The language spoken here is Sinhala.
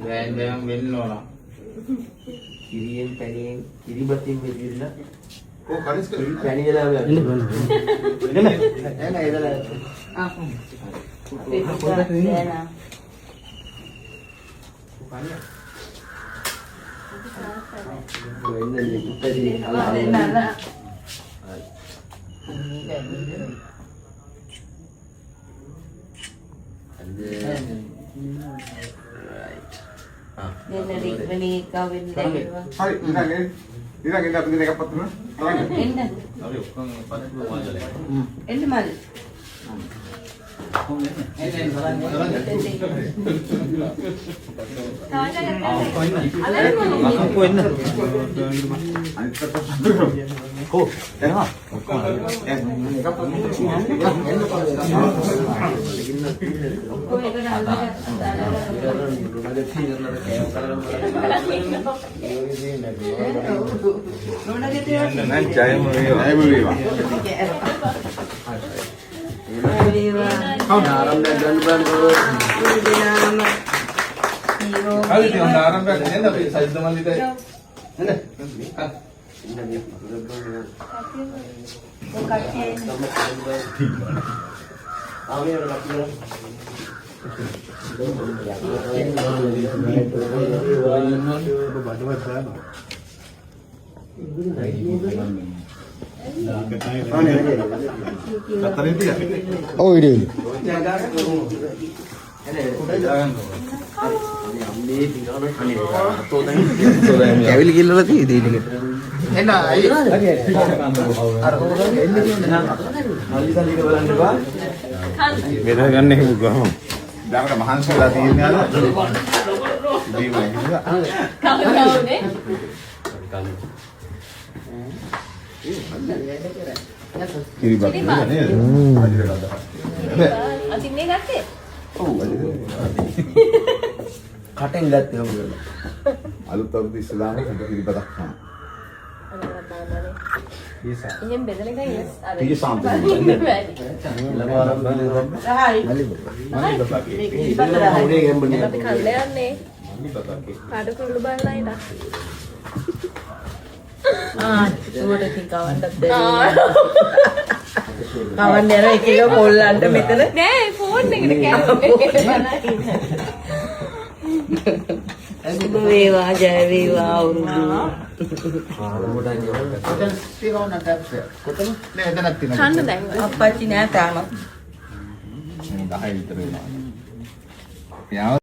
දැන් වෙන්න ඕන. කිරියෙන් පැණියෙන් කිරිබතින් මෙදිලා ඕ කරිස් කරේ පැණි වෙලාව යන්න නෑ එදලා හරි ඉතින් අපි දෙකක් පත්තුන අපි ඔක්කොම පස්සේ වාදලේ. එන්න මල්. Oh ini. Kevin gila lagi ini. එන්න අය Beda kan nih gua. දැන් මහන්සිලා තියෙන්නේ අර දීමයි කවුරුනේ? කිරිබත් නේද අතින් මේ ගත්තේ? කටෙන් ගත්තේ ඔබ අලුත් අවුරුදු ඉස්ලාම කිරිබතක් ගන්න එහෙන් බෙදලා ගියේ අර ඊයේ සාන්තිය අපි කන්න යන්නේ පාඩු කුරුළු බලලා ඉඳලා උඩ තිකවන්නත් කවන්න යන එක එක පොල්ලන්ට මෙතන නෑ ෆෝන් එකට කැමරේ අසුබ වේවා ජය වේවා අවුරුදු කන්න දැන් අප්පච්චි නෑ තාම 10 විතර වෙනවා